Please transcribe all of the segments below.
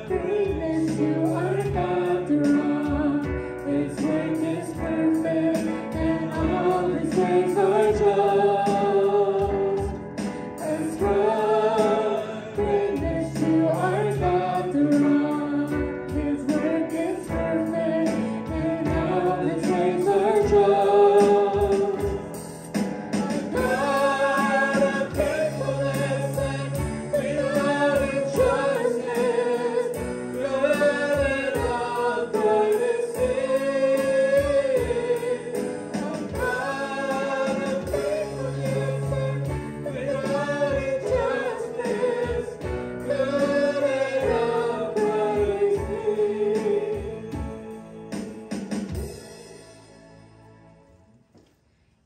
greatness to our God, the rock. His work is perfect, and all His ways are just. Ascribe greatness to our God, the rock. His work is perfect, and all His ways are just.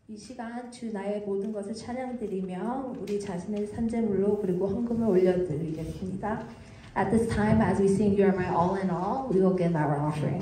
이 시간 주 나의 모든 것을 찬양드리며 우리 자신의 산재물로 그리고 헌금을 올려드리겠습니다. At this time, as we sing You Are My All in All, we will give our offering.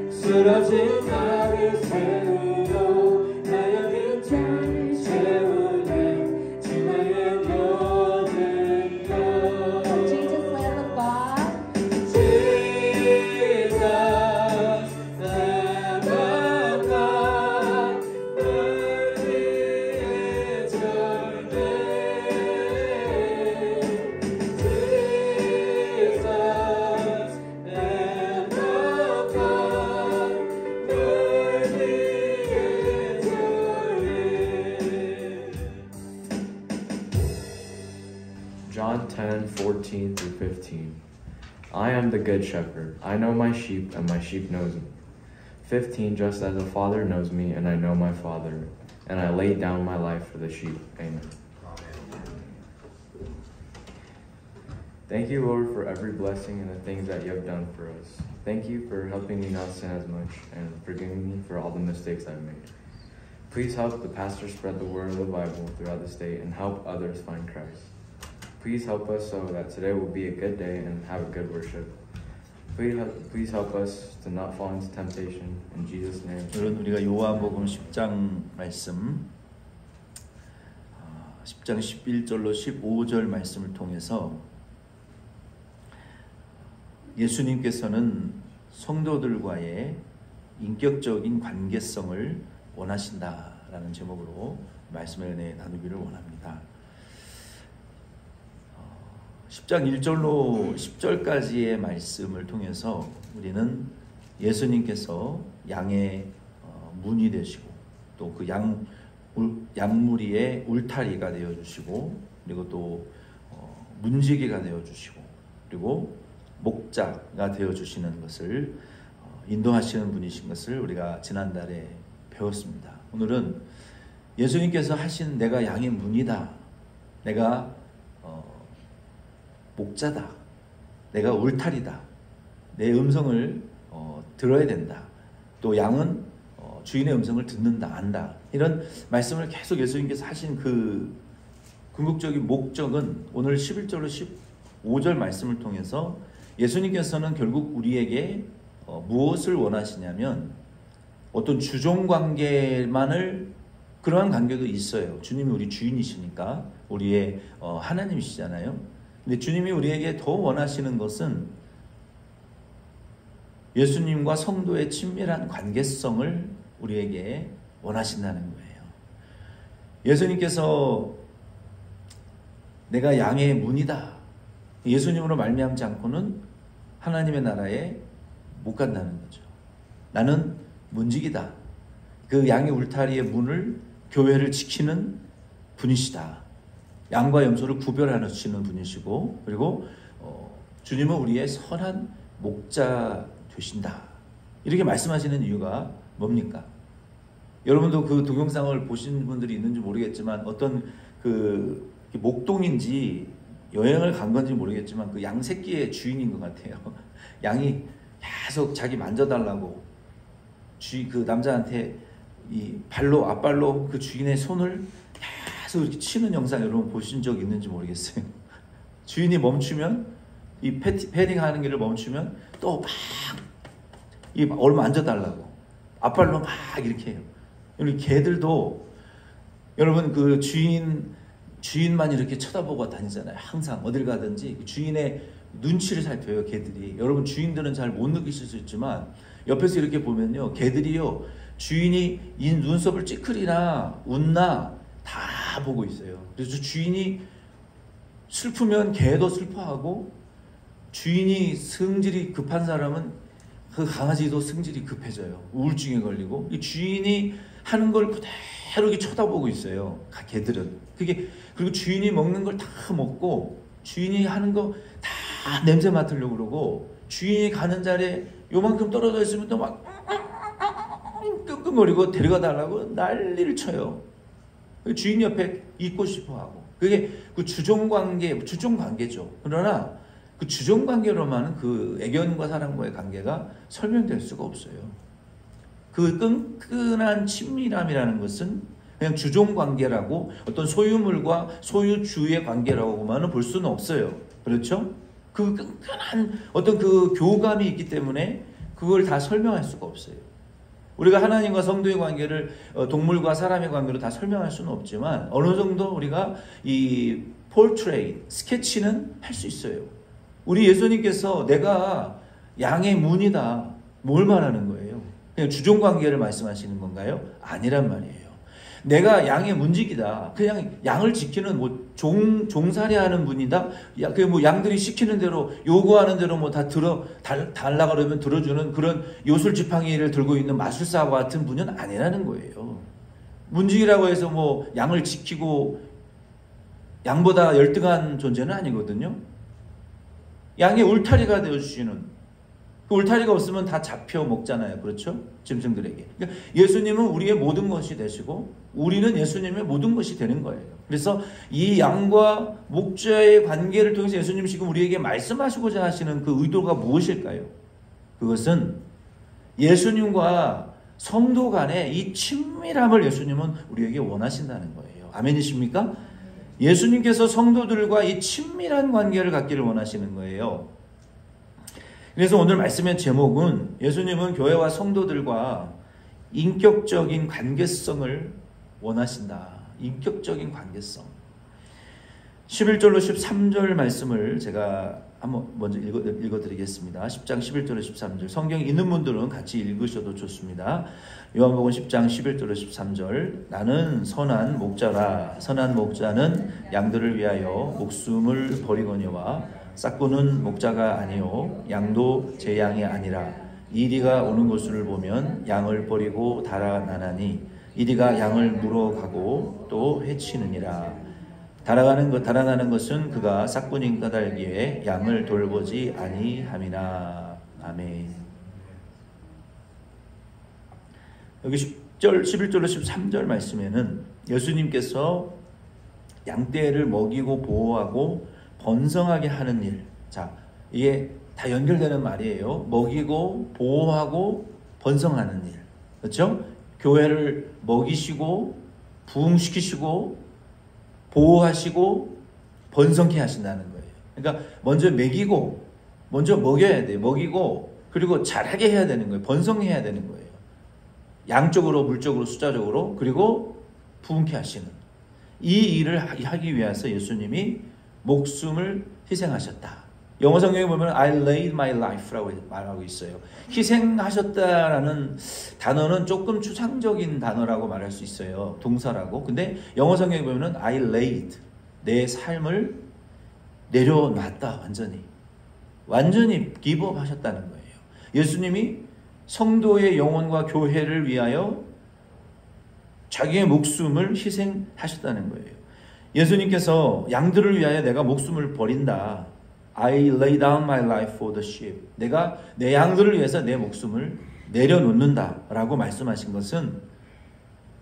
쓰러진 나를 세우고 나의 빈자를 채우네 주 나의 모든 것 Jesus, Lamb of God. Jesus, Lamb of God, worthy is your name. Jesus, Lamb of God, worthy is your name. John 10:14 through 15. I am the good shepherd. I know my sheep, and my sheep knows me. 15. Just as the Father knows me, and I know my Father, and I lay down my life for the sheep. Amen. Thank you, Lord, for every blessing and the things that you have done for us. Thank you for helping me not sin as much and forgiving me for all the mistakes I've made. Please help the pastor spread the word of the Bible throughout the state and help others find Christ. Please help us so that today will be a good day and have a good worship. Please help us to not fall into temptation. In Jesus' name. 오늘은 우리가 요한복음 10장 말씀 10장 11절로 15절 말씀을 통해서 예수님께서는 성도들과의 인격적인 관계성을 원하신다라는 제목으로 말씀을 나누기를 원합니다. 10장 1절로 10절까지의 말씀을 통해서 우리는 예수님께서 양의 문이 되시고 또 그 양무리의 울타리가 되어주시고 그리고 또 문지기가 되어주시고 그리고 목자가 되어주시는 것을 인도하시는 분이신 것을 우리가 지난달에 배웠습니다. 오늘은 예수님께서 하신 내가 양의 문이다. 내가 목자다. 내가 울타리다. 내 음성을 들어야 된다. 또 양은 주인의 음성을 듣는다. 안다. 이런 말씀을 계속 예수님께서 하신 그 궁극적인 목적은 오늘 11절로 15절 말씀을 통해서 예수님께서는 결국 우리에게 무엇을 원하시냐면 어떤 주종관계만을 그러한 관계도 있어요. 주님이 우리 주인이시니까 우리의 하나님이시잖아요. 근데 주님이 우리에게 더 원하시는 것은 예수님과 성도의 친밀한 관계성을 우리에게 원하신다는 거예요. 예수님께서 내가 양의 문이다. 예수님으로 말미암지 않고는 하나님의 나라에 못 간다는 거죠. 나는 문지기다. 그 양의 울타리의 문을 교회를 지키는 분이시다. 양과 염소를 구별하시는 분이시고, 그리고 주님은 우리의 선한 목자 되신다. 이렇게 말씀하시는 이유가 뭡니까? 여러분도 그 동영상을 보신 분들이 있는지 모르겠지만 어떤 그 목동인지 여행을 간 건지 모르겠지만 그 양 새끼의 주인인 것 같아요. 양이 계속 자기 만져달라고 그 남자한테 이 발로 앞발로 그 주인의 손을 계속 이렇게 치는 영상 여러분 보신 적 있는지 모르겠어요. 주인이 멈추면 이 패딩하는 길을 멈추면 또 막 이 얼마 만져달라고 앞발로 막 이렇게 해요. 우리 개들도 여러분 그 주인만 이렇게 쳐다보고 다니잖아요. 항상 어딜 가든지 주인의 눈치를 살펴요. 개들이. 여러분 주인들은 잘 못 느끼실 수 있지만 옆에서 이렇게 보면요, 개들이요 주인이 이 눈썹을 찌푸리나 웃나 다 보고 있어요. 그래서 주인이 슬프면 개도 슬퍼하고, 주인이 성질이 급한 사람은 그 강아지도 성질이 급해져요. 우울증에 걸리고. 이 주인이 하는 걸 그대로 이렇게 쳐다보고 있어요. 개들은. 그리고 주인이 먹는 걸 다 먹고, 주인이 하는 거 다 냄새 맡으려고 그러고, 주인이 가는 자리에 요만큼 떨어져 있으면 또 막 끙끙거리고 데려가 달라고 난리를 쳐요. 주인 옆에 있고 싶어 하고. 그게 그 주종관계죠. 그러나 그 주종관계로만은 그 애견과 사람과의 관계가 설명될 수가 없어요. 그 끈끈한 친밀함이라는 것은 그냥 주종관계라고, 어떤 소유물과 소유주의 관계라고만은 볼 수는 없어요. 그렇죠? 그 끈끈한 어떤 그 교감이 있기 때문에 그걸 다 설명할 수가 없어요. 우리가 하나님과 성도의 관계를 동물과 사람의 관계로 다 설명할 수는 없지만 어느 정도 우리가 이 포트레이, 스케치는 할 수 있어요. 우리 예수님께서 내가 양의 문이다. 뭘 말하는 거예요? 그냥 주종관계를 말씀하시는 건가요? 아니란 말이에요. 내가 양의 문지기다. 그냥 양을 지키는 뭐 종살이하는 분이다. 그 뭐 양들이 시키는 대로, 요구하는 대로 뭐 다 달라 그러면 들어주는 그런 요술 지팡이를 들고 있는 마술사와 같은 분은 아니라는 거예요. 문지기라고 해서 뭐 양을 지키고 양보다 열등한 존재는 아니거든요. 양의 울타리가 되어주시는, 그 울타리가 없으면 다 잡혀 먹잖아요. 그렇죠? 짐승들에게. 그러니까 예수님은 우리의 모든 것이 되시고 우리는 예수님의 모든 것이 되는 거예요. 그래서 이 양과 목자의 관계를 통해서 예수님이 지금 우리에게 말씀하시고자 하시는 그 의도가 무엇일까요? 그것은 예수님과 성도 간의 이 친밀함을 예수님은 우리에게 원하신다는 거예요. 아멘이십니까? 예수님께서 성도들과 이 친밀한 관계를 갖기를 원하시는 거예요. 그래서 오늘 말씀의 제목은 예수님은 교회와 성도들과 인격적인 관계성을 원하신다. 인격적인 관계성. 11절로 13절 말씀을 제가 한번 먼저 읽어드리겠습니다. 10장 11절로 13절. 성경 있는 분들은 같이 읽으셔도 좋습니다. 요한복음 10장 11절로 13절. 나는 선한 목자라. 선한 목자는 양들을 위하여 목숨을 버리거니와 싹구는 목자가 아니요 양도 제 양이 아니라 이리가 오는 곳을 보면 양을 버리고 달아나나니 이리가 양을 물어가고 또 해치느니라. 달아나는 것은 그가 싹군인 까닭이에 양을 돌보지 아니함이나. 아멘. 여기 11절로 13절 말씀에는 예수님께서 양떼를 먹이고 보호하고 번성하게 하는 일. 자, 이게 다 연결되는 말이에요. 먹이고 보호하고 번성하는 일. 그렇죠? 교회를 먹이시고 부흥시키시고 보호하시고 번성케 하신다는 거예요. 그러니까 먼저 먹이고, 먼저 먹여야 돼요. 먹이고 그리고 잘하게 해야 되는 거예요. 번성해야 되는 거예요. 양적으로, 물적으로, 숫자적으로. 그리고 부흥케 하시는 이 일을 하기 위해서 예수님이 목숨을 희생하셨다. 영어 성경에 보면 I laid my life라고 말하고 있어요. 희생하셨다라는 단어는 조금 추상적인 단어라고 말할 수 있어요. 동사라고. 근데 영어 성경에 보면 I laid, 내 삶을 내려놨다. 완전히 기브업 하셨다는 거예요. 예수님이 성도의 영혼과 교회를 위하여 자기의 목숨을 희생하셨다는 거예요. 예수님께서 양들을 위하여 내가 목숨을 버린다. I lay down my life for the sheep. 내가 내 양들을 위해서 내 목숨을 내려놓는다 라고 말씀하신 것은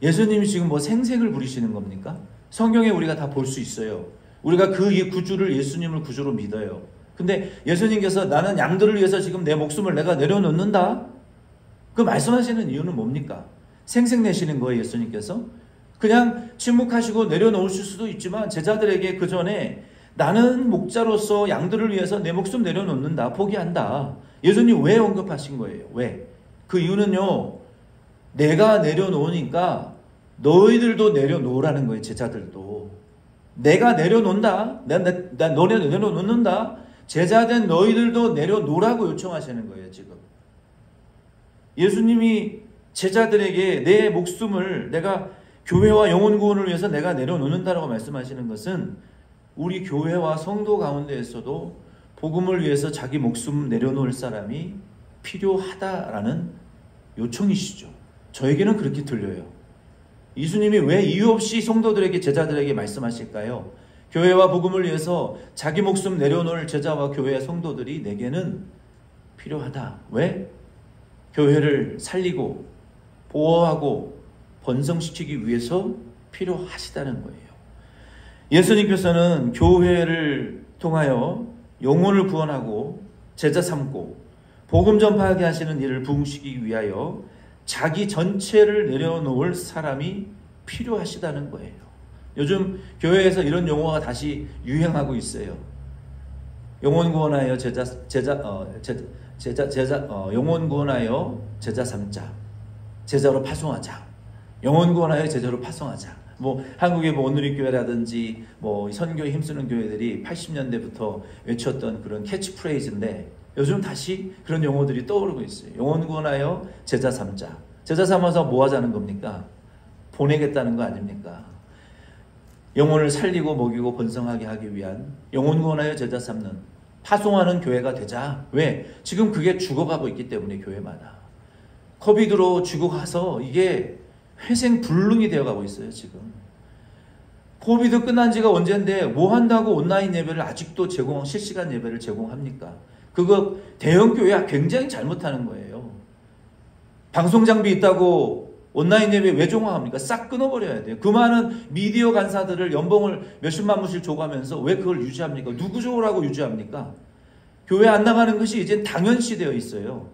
예수님이 지금 뭐 생색을 부리시는 겁니까? 성경에 우리가 다 볼 수 있어요. 우리가 그 구주를 예수님을 구주로 믿어요. 근데 예수님께서 나는 양들을 위해서 지금 내 목숨을 내가 내려놓는다? 그 말씀하시는 이유는 뭡니까? 생색 내시는 거예요, 예수님께서? 그냥 침묵하시고 내려놓으실 수도 있지만 제자들에게 그 전에 나는 목자로서 양들을 위해서 내 목숨 내려놓는다, 포기한다. 예수님 왜 언급하신 거예요? 왜? 그 이유는요, 내가 내려놓으니까 너희들도 내려놓으라는 거예요, 제자들도. 내가 내려놓는다, 난 너네 내려놓는다, 제자된 너희들도 내려놓으라고 요청하시는 거예요, 지금. 예수님이 제자들에게 내 목숨을 내가 교회와 영혼 구원을 위해서 내가 내려놓는다라고 말씀하시는 것은 우리 교회와 성도 가운데에서도 복음을 위해서 자기 목숨 내려놓을 사람이 필요하다라는 요청이시죠. 저에게는 그렇게 들려요. 예수님이 왜 이유 없이 성도들에게 제자들에게 말씀하실까요? 교회와 복음을 위해서 자기 목숨 내려놓을 제자와 교회의 성도들이 내게는 필요하다. 왜? 교회를 살리고 보호하고 번성시키기 위해서 필요하시다는 거예요. 예수님께서는 교회를 통하여 영혼을 구원하고 제자 삼고 복음 전파하게 하시는 일을 부응시키기 위하여 자기 전체를 내려놓을 사람이 필요하시다는 거예요. 요즘 교회에서 이런 용어가 다시 유행하고 있어요. 영혼 구원하여 영혼 구원하여 제자 삼자, 제자로 파송하자. 영혼 구원하여 제자로 파송하자. 뭐 한국의 뭐 온누리교회라든지 뭐 선교에 힘쓰는 교회들이 80년대부터 외쳤던 그런 캐치프레이즈인데 요즘 다시 그런 용어들이 떠오르고 있어요. 영혼 구원하여 제자 삼자. 제자 삼아서 뭐 하자는 겁니까? 보내겠다는 거 아닙니까? 영혼을 살리고 먹이고 번성하게 하기 위한 영혼 구원하여 제자 삼는 파송하는 교회가 되자. 왜? 지금 그게 죽어가고 있기 때문에 교회마다. 코비드로 죽어가서 이게 회생불능이 되어가고 있어요, 지금. 코비드 끝난 지가 언젠데 뭐 한다고 온라인 예배를 아직도 실시간 예배를 제공합니까? 그거 대형교회 굉장히 잘못하는 거예요. 방송 장비 있다고 온라인 예배 왜 종합합니까? 싹 끊어버려야 돼요. 그 많은 미디어 간사들을 연봉을 몇십만 불씩 줘가면서 왜 그걸 유지합니까? 누구 좋으라고 유지합니까? 교회 안 나가는 것이 이제 당연시 되어 있어요.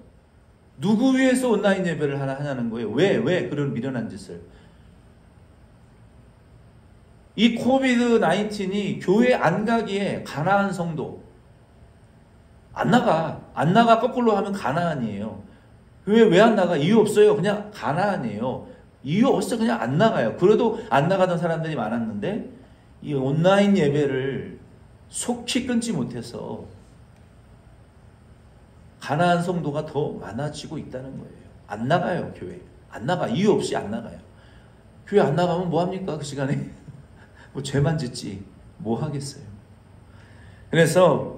누구 위해서 온라인 예배를 하냐는 거예요. 왜 그런 미련한 짓을. 이 코비드-19이 교회 안 가기에 가나안 성도 안 나가 거꾸로 하면 가나안이에요. 교회 왜 안 나가? 이유 없어요. 그냥 가나안이에요. 이유 없어 그냥 안 나가요. 그래도 안 나가던 사람들이 많았는데 이 온라인 예배를 속히 끊지 못해서 가나안 성도가 더 많아지고 있다는 거예요. 안 나가요, 교회. 안 나가. 이유 없이 안 나가요. 교회 안 나가면 뭐 합니까? 그 시간에 뭐 죄만 짓지 뭐 하겠어요. 그래서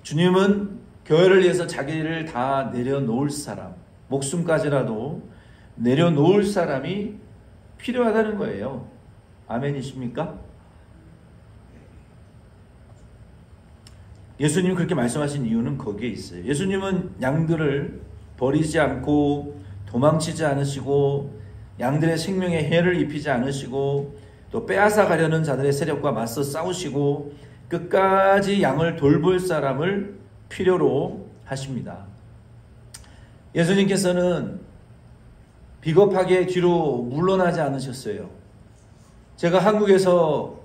주님은 교회를 위해서 자기를 다 내려놓을 사람, 목숨까지라도 내려놓을 사람이 필요하다는 거예요. 아멘이십니까? 예수님이 그렇게 말씀하신 이유는 거기에 있어요. 예수님은 양들을 버리지 않고 도망치지 않으시고 양들의 생명에 해를 입히지 않으시고 또 빼앗아 가려는 자들의 세력과 맞서 싸우시고 끝까지 양을 돌볼 사람을 필요로 하십니다. 예수님께서는 비겁하게 뒤로 물러나지 않으셨어요. 제가 한국에서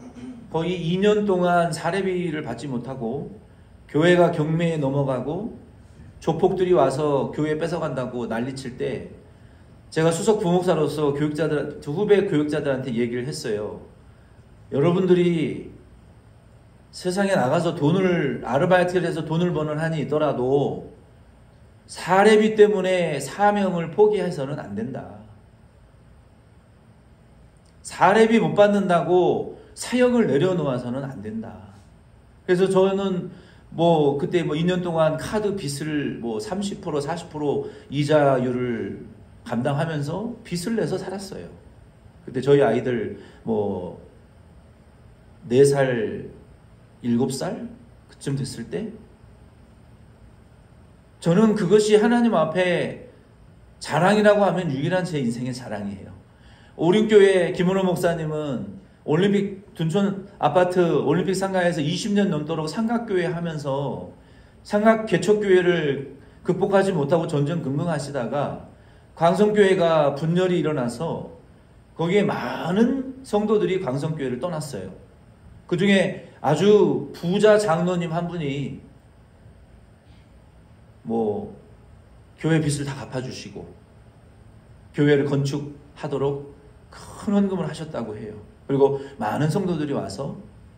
거의 2년 동안 사례비를 받지 못하고 교회가 경매에 넘어가고 조폭들이 와서 교회 뺏어간다고 난리칠 때 제가 수석 부목사로서 후배 교육자들한테 얘기를 했어요. 여러분들이 세상에 나가서 아르바이트를 해서 돈을 버는 한이 있더라도 사례비 때문에 사명을 포기해서는 안 된다. 사례비 못 받는다고 사역을 내려놓아서는 안 된다. 그래서 저는 그때 2년 동안 카드 빚을 30% 40% 이자율을 감당하면서 빚을 내서 살았어요. 그때 저희 아이들 뭐 4살, 7살 그쯤 됐을 때 저는 그것이 하나님 앞에 자랑이라고 하면 유일한 제 인생의 자랑이에요. 오림교회 김은호 목사님은 올림픽 둔촌 아파트 올림픽 상가에서 20년 넘도록 삼각교회 하면서 삼각 개척교회를 극복하지 못하고 전전긍긍하시다가 광성교회가 분열이 일어나서 거기에 많은 성도들이 광성교회를 떠났어요. 그 중에 아주 부자 장로님 한 분이 뭐 교회 빚을 다 갚아주시고 교회를 건축하도록 큰 헌금을 하셨다고 해요. 그리고 많은 성도들이 와서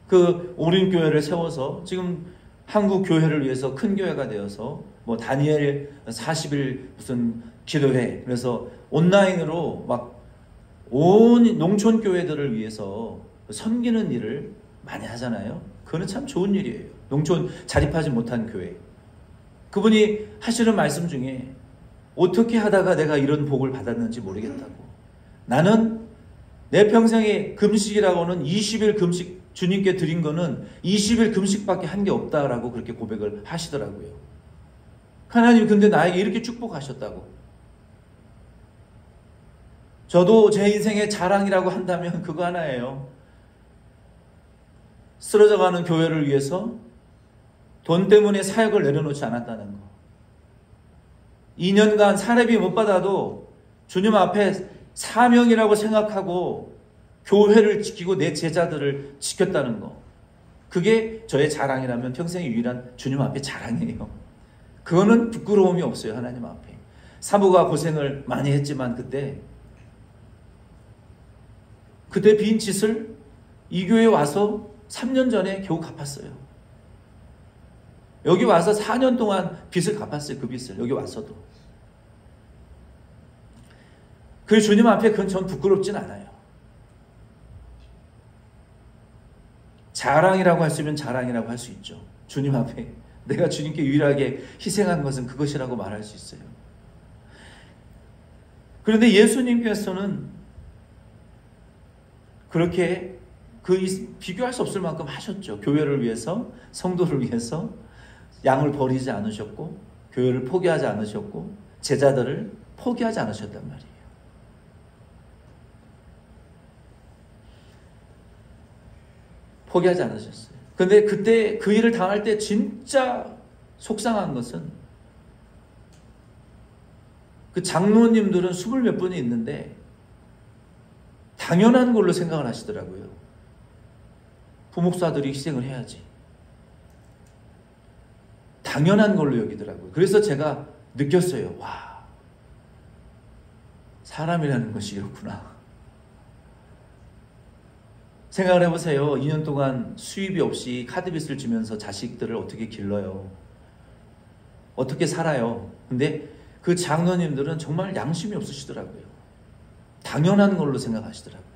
그 오림교회를 세워서 지금 한국 교회를 위해서 큰 교회가 되어서 뭐 다니엘 40일 무슨 기도회, 그래서 온라인으로 막 온 농촌 교회들을 위해서 섬기는 일을 많이 하잖아요. 그거는 참 좋은 일이에요. 농촌 자립하지 못한 교회. 그분이 하시는 말씀 중에 어떻게 하다가 내가 이런 복을 받았는지 모르겠다고. 나는 내 평생에 금식이라고는 20일 금식 주님께 드린 거는 20일 금식밖에 한 게 없다라고 그렇게 고백을 하시더라고요. 하나님 근데 나에게 이렇게 축복하셨다고. 저도 제 인생의 자랑이라고 한다면 그거 하나예요. 쓰러져가는 교회를 위해서 돈 때문에 사역을 내려놓지 않았다는 거. 2년간 사례비 못 받아도 주님 앞에 사명이라고 생각하고 교회를 지키고 내 제자들을 지켰다는 거. 그게 저의 자랑이라면 평생의 유일한 주님 앞에 자랑이에요. 그거는 부끄러움이 없어요. 하나님 앞에. 사모가 고생을 많이 했지만 그때 빈 짓을 이 교회에 와서 3년 전에 겨우 갚았어요. 여기 와서 4년 동안 빚을 갚았어요. 그 빚을. 여기 와서도. 그 주님 앞에 그건 전 부끄럽진 않아요. 자랑이라고 할 수 있으면 자랑이라고 할 수 있죠. 주님 앞에 내가 주님께 유일하게 희생한 것은 그것이라고 말할 수 있어요. 그런데 예수님께서는 그렇게 비교할 수 없을 만큼 하셨죠. 교회를 위해서, 성도를 위해서 양을 버리지 않으셨고 교회를 포기하지 않으셨고 제자들을 포기하지 않으셨단 말이에요. 포기하지 않으셨어요. 근데 그때 그 일을 당할 때 진짜 속상한 것은 그 장로님들은 20몇 분이 있는데 당연한 걸로 생각을 하시더라고요. 부목사들이 희생을 해야지. 당연한 걸로 여기더라고요. 그래서 제가 느꼈어요. 와, 사람이라는 것이 이렇구나. 생각을 해보세요. 2년 동안 수입이 없이 카드빚을 주면서 자식들을 어떻게 길러요? 어떻게 살아요? 근데 그 장로님들은 정말 양심이 없으시더라고요. 당연한 걸로 생각하시더라고요.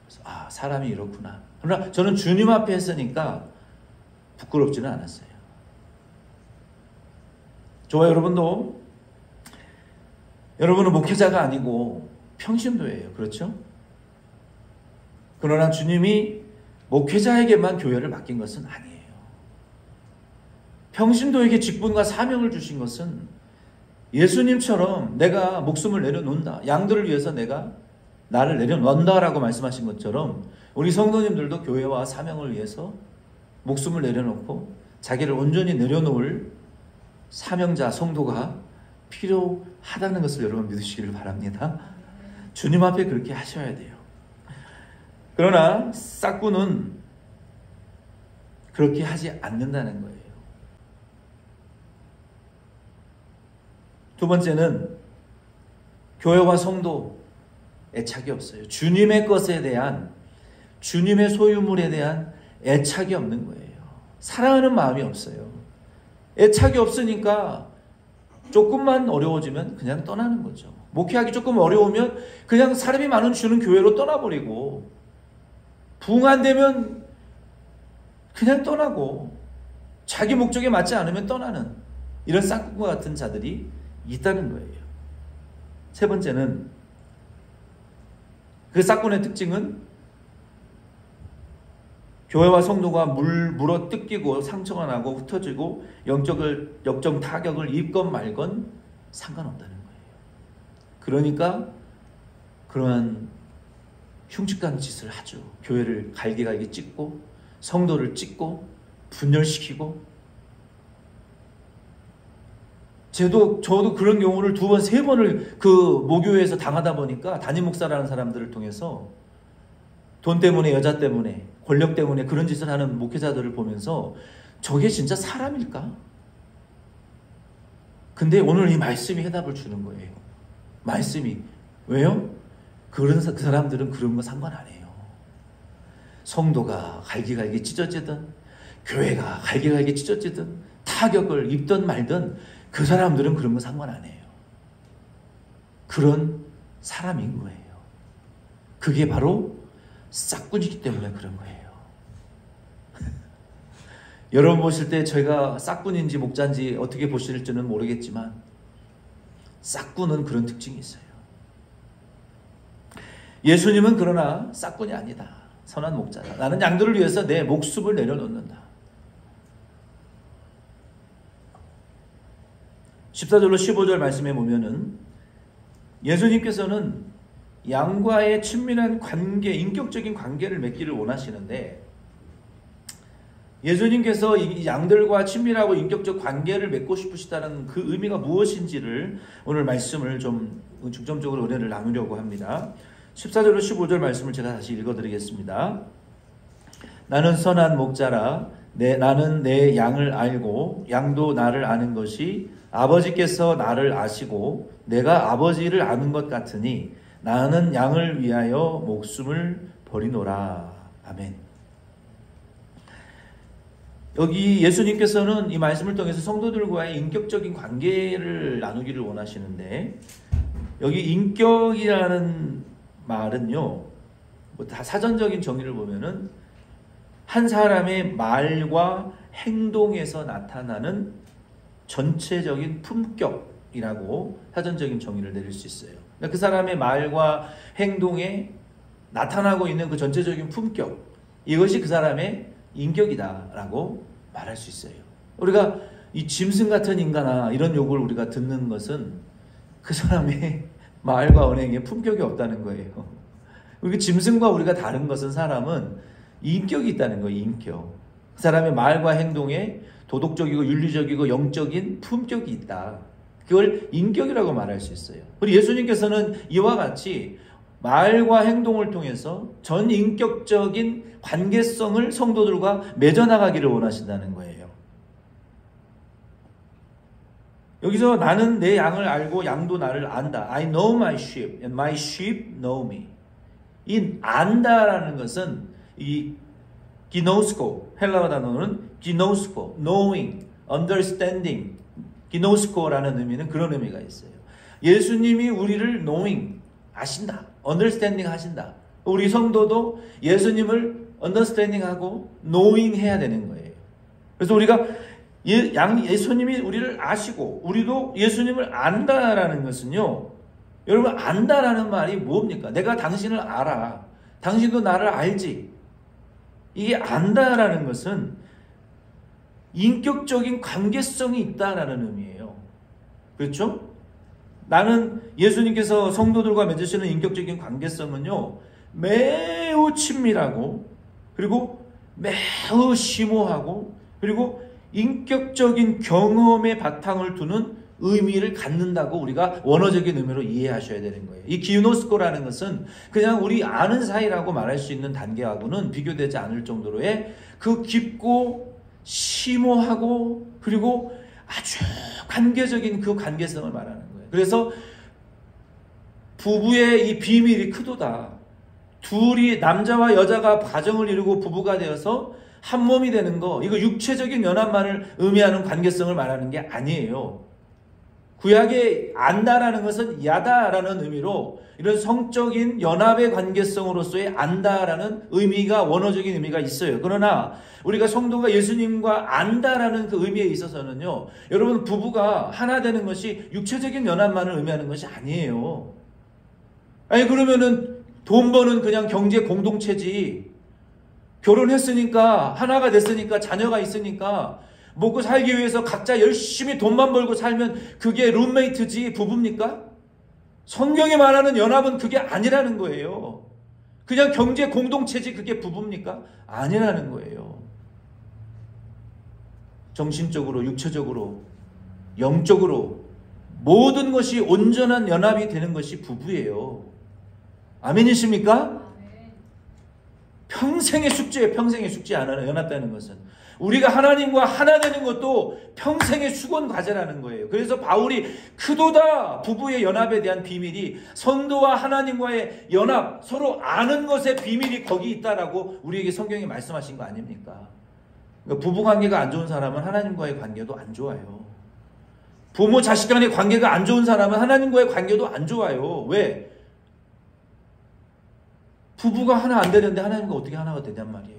그래서 사람이 이렇구나. 그러나 저는 주님 앞에 했으니까 부끄럽지는 않았어요. 저와 여러분도, 여러분은 목회자가 아니고 평신도예요. 그렇죠? 그러나 주님이 목회자에게만 교회를 맡긴 것은 아니에요. 평신도에게 직분과 사명을 주신 것은 예수님처럼 내가 목숨을 내려놓는다. 양들을 위해서 내가 나를 내려놓는다라고 말씀하신 것처럼 우리 성도님들도 교회와 사명을 위해서 목숨을 내려놓고 자기를 온전히 내려놓을 사명자, 성도가 필요하다는 것을 여러분 믿으시기를 바랍니다. 주님 앞에 그렇게 하셔야 돼요. 그러나 싹구는 그렇게 하지 않는다는 거예요. 두 번째는 교회와 성도 애착이 없어요. 주님의 것에 대한, 주님의 소유물에 대한 애착이 없는 거예요. 사랑하는 마음이 없어요. 애착이 없으니까 조금만 어려워지면 그냥 떠나는 거죠. 목회하기 조금 어려우면 그냥 사람이 많은 주는 교회로 떠나버리고, 부흥 안 되면 그냥 떠나고, 자기 목적에 맞지 않으면 떠나는 이런 쌍꾼과 같은 자들이 있다는 거예요. 세 번째는 그 싹군의 특징은 교회와 성도가 물어 뜯기고 상처가 나고 흩어지고 영적 타격을 입건 말건 상관없다는 거예요. 그러니까 그러한 흉측한 짓을 하죠. 교회를 갈기갈기 찢고 성도를 찢고 분열시키고. 저도 그런 경우를 2번, 3번을 그 모교회에서 당하다 보니까 담임 목사라는 사람들을 통해서 돈 때문에, 여자 때문에, 권력 때문에 그런 짓을 하는 목회자들을 보면서 저게 진짜 사람일까? 근데 오늘 이 말씀이 해답을 주는 거예요. 말씀이. 왜요? 그 사람들은 그런 거 상관 안 해요. 성도가 갈기갈기 찢어지든 교회가 갈기갈기 찢어지든 타격을 입든 말든 그 사람들은 그런 거 상관 안 해요. 그런 사람인 거예요. 그게 바로 싹군이기 때문에 그런 거예요. 여러분 보실 때 제가 싹군인지 목자인지 어떻게 보실지는 모르겠지만 싹군은 그런 특징이 있어요. 예수님은 그러나 싹군이 아니다. 선한 목자다. 나는 양들을 위해서 내 목숨을 내려놓는다. 14절로 15절 말씀에 보면은 예수님께서는 양과의 친밀한 관계, 인격적인 관계를 맺기를 원하시는데 예수님께서 이 양들과 친밀하고 인격적 관계를 맺고 싶으시다는 그 의미가 무엇인지를 오늘 말씀을 좀 중점적으로 은혜를 나누려고 합니다. 14절로 15절 말씀을 제가 다시 읽어드리겠습니다. 나는 선한 목자라 나는 내 양을 알고 양도 나를 아는 것이 아버지께서 나를 아시고 내가 아버지를 아는 것 같으니 나는 양을 위하여 목숨을 버리노라. 아멘. 여기 예수님께서는 이 말씀을 통해서 성도들과의 인격적인 관계를 나누기를 원하시는데 여기 인격이라는 말은요, 뭐 다 사전적인 정의를 보면은 한 사람의 말과 행동에서 나타나는 전체적인 품격이라고 사전적인 정의를 내릴 수 있어요. 그러니까 그 사람의 말과 행동에 나타나고 있는 그 전체적인 품격, 이것이 그 사람의 인격이다라고 말할 수 있어요. 우리가 이 짐승 같은 인간아 이런 욕을 우리가 듣는 것은 그 사람의 말과 언행에 품격이 없다는 거예요. 우리 짐승과 우리가 다른 것은 사람은 인격이 있다는 거예요. 인격. 그 사람의 말과 행동에 도덕적이고 윤리적이고 영적인 품격이 있다. 그걸 인격이라고 말할 수 있어요. 그리고 예수님께서는 이와 같이 말과 행동을 통해서 전인격적인 관계성을 성도들과 맺어나가기를 원하신다는 거예요. 여기서 나는 내 양을 알고 양도 나를 안다. I know my sheep and my sheep know me. 이 안다라는 것은 이 기노스코, 헬라어 단어는 기노스코, knowing, understanding, 기노스코라는 의미는 그런 의미가 있어요. 예수님이 우리를 knowing, 아신다, understanding 하신다. 우리 성도도 예수님을 understanding 하고 knowing 해야 되는 거예요. 그래서 우리가 예수님이 우리를 아시고 우리도 예수님을 안다라는 것은요, 여러분 안다라는 말이 뭡니까? 내가 당신을 알아. 당신도 나를 알지. 이게 안다라는 것은 인격적인 관계성이 있다라는 의미예요. 그렇죠? 나는 예수님께서 성도들과 맺으시는 인격적인 관계성은요, 매우 친밀하고 그리고 매우 심오하고 그리고 인격적인 경험의 바탕을 두는 의미를 갖는다고 우리가 원어적인 의미로 이해하셔야 되는 거예요. 이 기노스코라는 것은 그냥 우리 아는 사이라고 말할 수 있는 단계하고는 비교되지 않을 정도로의 그 깊고 심오하고 그리고 아주 관계적인 그 관계성을 말하는 거예요. 그래서 부부의 이 비밀이 크도다. 둘이 남자와 여자가 가정을 이루고 부부가 되어서 한 몸이 되는 거, 이거 육체적인 연합만을 의미하는 관계성을 말하는 게 아니에요. 구약에 안다라는 것은 야다라는 의미로 이런 성적인 연합의 관계성으로서의 안다라는 의미가 원어적인 의미가 있어요. 그러나 우리가 성도가 예수님과 안다라는 그 의미에 있어서는요, 여러분 부부가 하나 되는 것이 육체적인 연합만을 의미하는 것이 아니에요. 아니 그러면은 돈 버는 그냥 경제 공동체지. 결혼했으니까, 하나가 됐으니까, 자녀가 있으니까 먹고 살기 위해서 각자 열심히 돈만 벌고 살면 그게 룸메이트지 부부입니까? 성경이 말하는 연합은 그게 아니라는 거예요. 그냥 경제 공동체지 그게 부부입니까? 아니라는 거예요. 정신적으로, 육체적으로, 영적으로 모든 것이 온전한 연합이 되는 것이 부부예요. 아멘이십니까? 평생의 숙제예요. 평생의 숙제 안 하는 연합되는 것은. 우리가 하나님과 하나 되는 것도 평생의 수건 과제라는 거예요. 그래서 바울이 크도다 부부의 연합에 대한 비밀이 성도와 하나님과의 연합, 서로 아는 것의 비밀이 거기 있다라고 우리에게 성경이 말씀하신 거 아닙니까? 그러니까 부부 관계가 안 좋은 사람은 하나님과의 관계도 안 좋아요. 부모 자식 간의 관계가 안 좋은 사람은 하나님과의 관계도 안 좋아요. 왜? 부부가 하나 안 되는데 하나님과 어떻게 하나가 되냔 말이에요.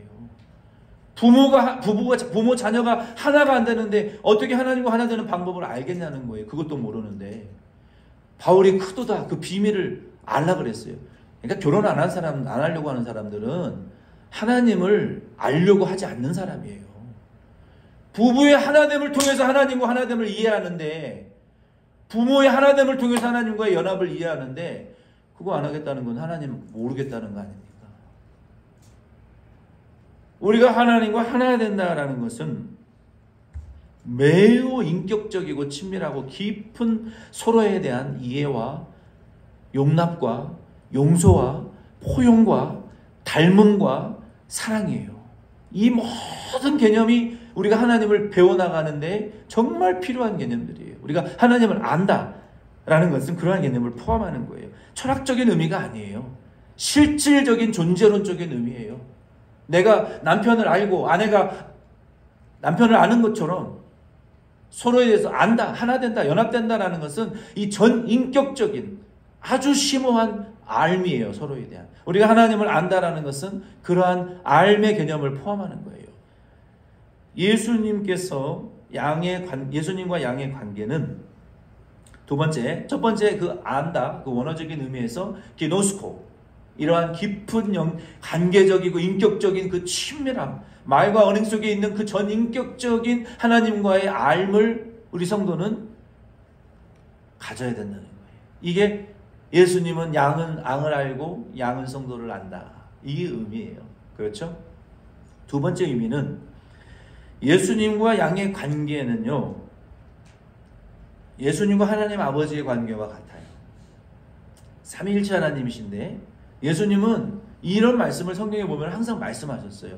부모 자녀가 하나가 안 되는데 어떻게 하나님과 하나 되는 방법을 알겠냐는 거예요. 그것도 모르는데. 바울이 크도다 그 비밀을 알라 그랬어요. 그러니까 결혼 안 한 사람, 안 하려고 하는 사람들은 하나님을 알려고 하지 않는 사람이에요. 부부의 하나됨을 통해서 하나님과 하나됨을 이해하는데, 부모의 하나됨을 통해서 하나님과의 연합을 이해하는데, 그거 안 하겠다는 건 하나님 모르겠다는 거 아닙니까? 우리가 하나님과 하나 된다라는 것은 매우 인격적이고 친밀하고 깊은 서로에 대한 이해와 용납과 용서와 포용과 닮음과 사랑이에요. 이 모든 개념이 우리가 하나님을 배워나가는데 정말 필요한 개념들이에요. 우리가 하나님을 안다라는 것은 그러한 개념을 포함하는 거예요. 철학적인 의미가 아니에요. 실질적인 존재론적인 의미예요. 내가 남편을 알고 아내가 남편을 아는 것처럼 서로에 대해서 안다, 하나 된다, 연합된다라는 것은 이 전인격적인 아주 심오한 알미예요. 서로에 대한. 우리가 하나님을 안다라는 것은 그러한 알의 개념을 포함하는 거예요. 예수님과 양의 관계는 첫 번째 그 안다, 그 원어적인 의미에서 기노스코, 이러한 깊은 관계적이고 인격적인 그 친밀함, 말과 언행 속에 있는 그 전인격적인 하나님과의 알을 우리 성도는 가져야 된다는 거예요. 이게 예수님은 양을 알고 양은 성도를 안다. 이게 의미예요. 그렇죠? 두 번째 의미는 예수님과 양의 관계는요, 예수님과 하나님 아버지의 관계와 같아요. 삼위일체 하나님이신데 예수님은 이런 말씀을 성경에 보면 항상 말씀하셨어요.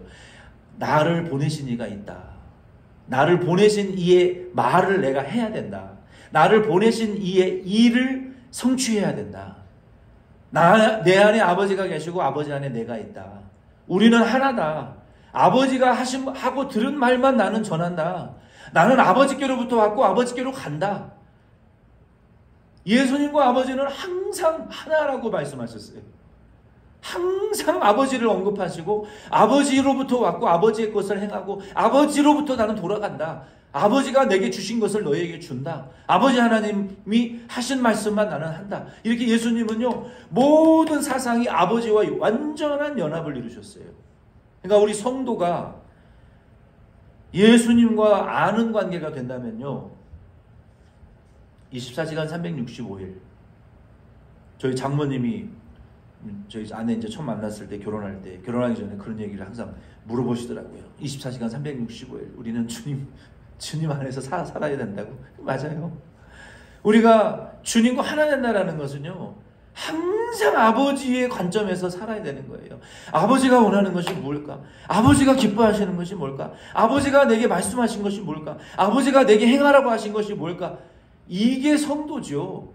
나를 보내신 이가 있다. 나를 보내신 이의 말을 내가 해야 된다. 나를 보내신 이의 일을 성취해야 된다. 내 안에 아버지가 계시고 아버지 안에 내가 있다. 우리는 하나다. 아버지가 하고 들은 말만 나는 전한다. 나는 아버지께로부터 왔고 아버지께로 간다. 예수님과 아버지는 항상 하나라고 말씀하셨어요. 항상 아버지를 언급하시고 아버지로부터 왔고 아버지의 것을 행하고 아버지로부터 나는 돌아간다. 아버지가 내게 주신 것을 너에게 준다. 아버지 하나님이 하신 말씀만 나는 한다. 이렇게 예수님은요, 모든 사상이 아버지와 완전한 연합을 이루셨어요. 그러니까 우리 성도가 예수님과 아는 관계가 된다면요, 24시간 365일 저희 장모님이 저희 아내 이제 처음 만났을 때 결혼하기 전에 그런 얘기를 항상 물어보시더라고요. 24시간 365일 우리는 주님 안에서 살아야 된다고. 맞아요. 우리가 주님과 하나 된다라는 것은요, 항상 아버지의 관점에서 살아야 되는 거예요. 아버지가 원하는 것이 뭘까? 아버지가 기뻐하시는 것이 뭘까? 아버지가 내게 말씀하신 것이 뭘까? 아버지가 내게 행하라고 하신 것이 뭘까? 이게 성도죠.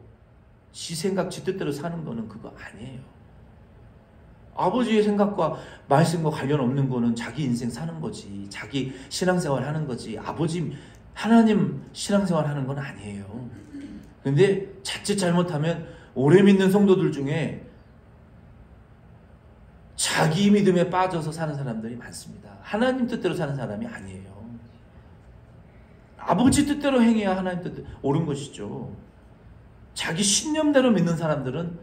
지 생각, 지 뜻대로 사는 거는 그거 아니에요. 아버지의 생각과 말씀과 관련 없는 거는 자기 인생 사는 거지. 자기 신앙생활 하는 거지. 하나님 신앙생활 하는 건 아니에요. 근데 자칫 잘못하면 오래 믿는 성도들 중에 자기 믿음에 빠져서 사는 사람들이 많습니다. 하나님 뜻대로 사는 사람이 아니에요. 아버지 뜻대로 행해야 하나님 뜻대로 옳은 것이죠. 자기 신념대로 믿는 사람들은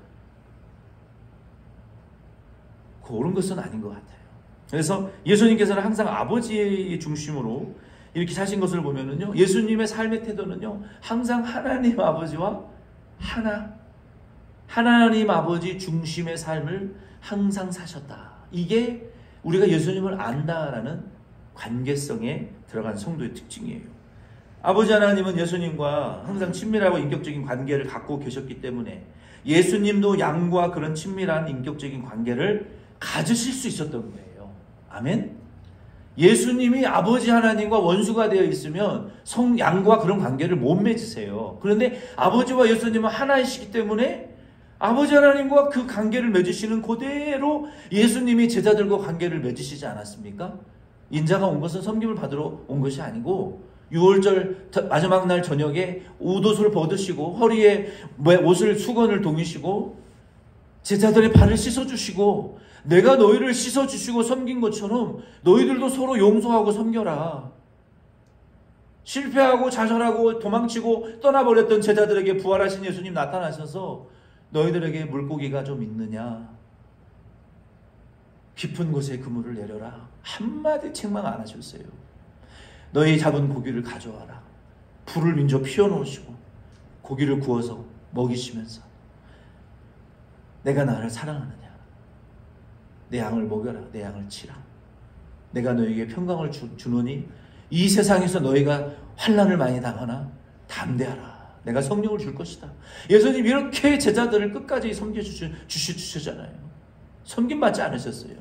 옳은 것은 아닌 것 같아요. 그래서 예수님께서는 항상 아버지의 중심으로 이렇게 사신 것을 보면은요, 예수님의 삶의 태도는요, 항상 하나님 아버지와 하나님 아버지 중심의 삶을 항상 사셨다. 이게 우리가 예수님을 안다라는 관계성에 들어간 성도의 특징이에요. 아버지 하나님은 예수님과 항상 친밀하고 인격적인 관계를 갖고 계셨기 때문에 예수님도 양과 그런 친밀한 인격적인 관계를 가지실 수 있었던 거예요. 아멘? 예수님이 아버지 하나님과 원수가 되어 있으면 양과 그런 관계를 못 맺으세요. 그런데 아버지와 예수님은 하나이시기 때문에 아버지 하나님과 그 관계를 맺으시는 그대로 예수님이 제자들과 관계를 맺으시지 않았습니까? 인자가 온 것은 섬김을 받으러 온 것이 아니고 6월절 마지막 날 저녁에 옷옷을 벗으시고 허리에 옷을 수건을 동이시고 제자들의 발을 씻어주시고 내가 너희를 씻어주시고 섬긴 것처럼 너희들도 서로 용서하고 섬겨라. 실패하고 좌절하고 도망치고 떠나버렸던 제자들에게 부활하신 예수님 나타나셔서 너희들에게 물고기가 좀 있느냐? 깊은 곳에 그물을 내려라. 한마디 책망 안 하셨어요. 너희 잡은 고기를 가져와라. 불을 민저 피워놓으시고 고기를 구워서 먹이시면서 내가 나를 사랑하느냐? 내 양을 먹여라. 내 양을 치라. 내가 너희에게 평강을 주노니 이 세상에서 너희가 환난을 많이 당하나 담대하라. 내가 성령을 줄 것이다. 예수님 이렇게 제자들을 끝까지 섬겨주시잖아요. 섬김받지 않으셨어요.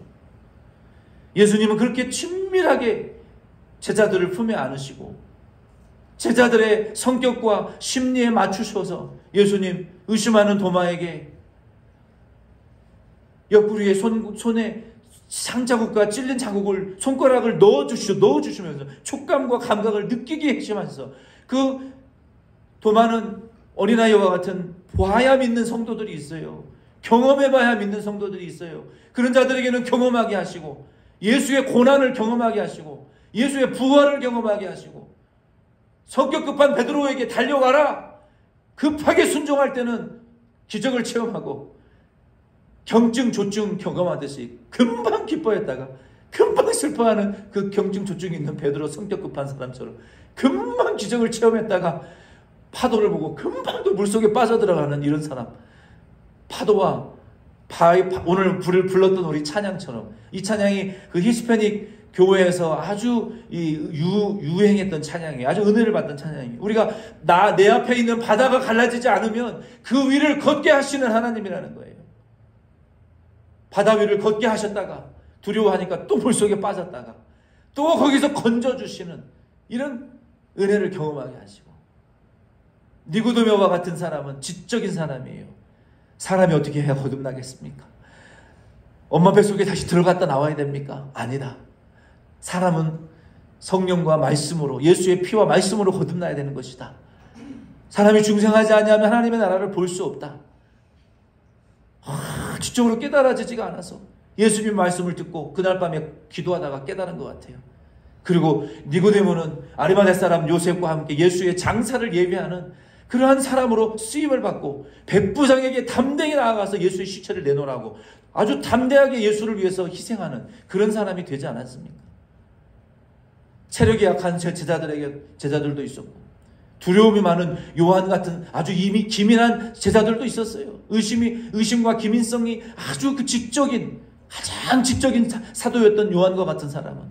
예수님은 그렇게 친밀하게 제자들을 품에 안으시고 제자들의 성격과 심리에 맞추셔서 예수님 의심하는 도마에게 옆구리에 손에 상자국과 찔린 자국을 손가락을 넣어주시면서 촉감과 감각을 느끼게 하시면서 그 도마는 어린아이와 같은 봐야 믿는 성도들이 있어요. 경험해봐야 믿는 성도들이 있어요. 그런 자들에게는 경험하게 하시고 예수의 고난을 경험하게 하시고 예수의 부활을 경험하게 하시고 성격 급한 베드로에게 달려가라. 급하게 순종할 때는 기적을 체험하고 경증 조증 경험하듯이 금방 기뻐했다가 금방 슬퍼하는 그 경증 조증이 있는 베드로 성격 급한 사람처럼 금방 기적을 체험했다가 파도를 보고 금방 또 물속에 빠져들어가는 이런 사람. 파도와 오늘 불렀던 우리 찬양처럼 이 찬양이 그 히스패닉 교회에서 아주 유행했던 찬양이에요. 아주 은혜를 받던 찬양이에요. 우리가 내 앞에 있는 바다가 갈라지지 않으면 그 위를 걷게 하시는 하나님이라는 거예요. 바다 위를 걷게 하셨다가 두려워하니까 또 물속에 빠졌다가 또 거기서 건져주시는 이런 은혜를 경험하게 하시고 니고데모와 같은 사람은 지적인 사람이에요. 사람이 어떻게 해야 거듭나겠습니까? 엄마 뱃속에 다시 들어갔다 나와야 됩니까? 아니다. 사람은 성령과 말씀으로 예수의 피와 말씀으로 거듭나야 되는 것이다. 사람이 중생하지 아니하면 하나님의 나라를 볼 수 없다. 지적으로 깨달아지지가 않아서 예수님 말씀을 듣고 그날 밤에 기도하다가 깨달은 것 같아요. 그리고 니고데모는 아리마대 사람 요셉과 함께 예수의 장사를 예배하는 그러한 사람으로 쓰임을 받고 백부장에게 담대히 나아가서 예수의 시체를 내놓으라고 아주 담대하게 예수를 위해서 희생하는 그런 사람이 되지 않았습니까? 체력이 약한 제자들도 있었고 두려움이 많은 요한 같은 아주 이미 기민한 제자들도 있었어요. 의심과 기민성이 아주 가장 지적인 사도였던 요한과 같은 사람은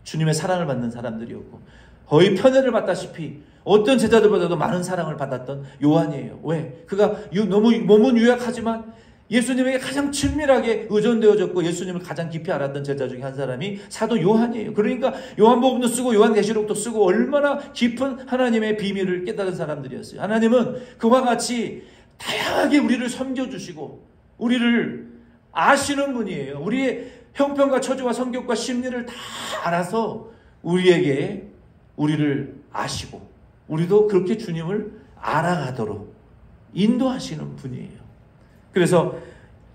주님의 사랑을 받는 사람들이었고 거의 편애를 받다시피 어떤 제자들보다도 많은 사랑을 받았던 요한이에요. 왜? 그가 너무 몸은 유약하지만 예수님에게 가장 친밀하게 의존되어졌고 예수님을 가장 깊이 알았던 제자 중에 한 사람이 사도 요한이에요. 그러니까 요한복음도 쓰고 요한계시록도 쓰고 얼마나 깊은 하나님의 비밀을 깨달은 사람들이었어요. 하나님은 그와 같이 다양하게 우리를 섬겨주시고 우리를 아시는 분이에요. 우리의 형편과 처지와 성격과 심리를 다 알아서 우리를 아시고 우리도 그렇게 주님을 알아가도록 인도하시는 분이에요. 그래서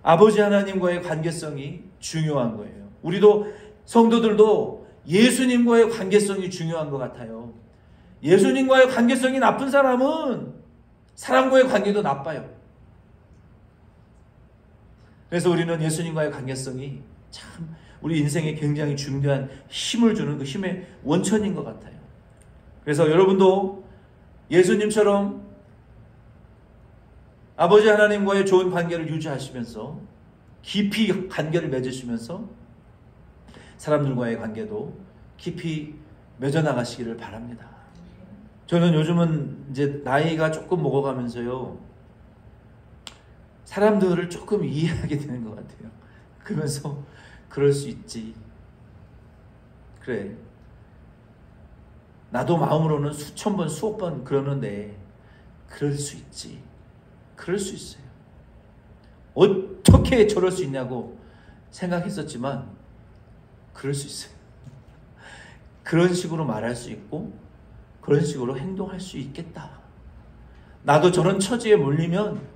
아버지 하나님과의 관계성이 중요한 거예요. 우리도 성도들도 예수님과의 관계성이 중요한 것 같아요. 예수님과의 관계성이 나쁜 사람은 사람과의 관계도 나빠요. 그래서 우리는 예수님과의 관계성이 참 우리 인생에 굉장히 중요한 힘을 주는 그 힘의 원천인 것 같아요. 그래서 여러분도 예수님처럼 아버지 하나님과의 좋은 관계를 유지하시면서 깊이 관계를 맺으시면서 사람들과의 관계도 깊이 맺어나가시기를 바랍니다. 저는 요즘은 이제 나이가 조금 먹어가면서요, 사람들을 조금 이해하게 되는 것 같아요. 그러면서 그럴 수 있지. 그래. 나도 마음으로는 수천 번, 수억 번 그러는데 그럴 수 있지. 그럴 수 있어요. 어떻게 저럴 수 있냐고 생각했었지만 그럴 수 있어요. 그런 식으로 말할 수 있고 그런 식으로 행동할 수 있겠다. 나도 저런 처지에 몰리면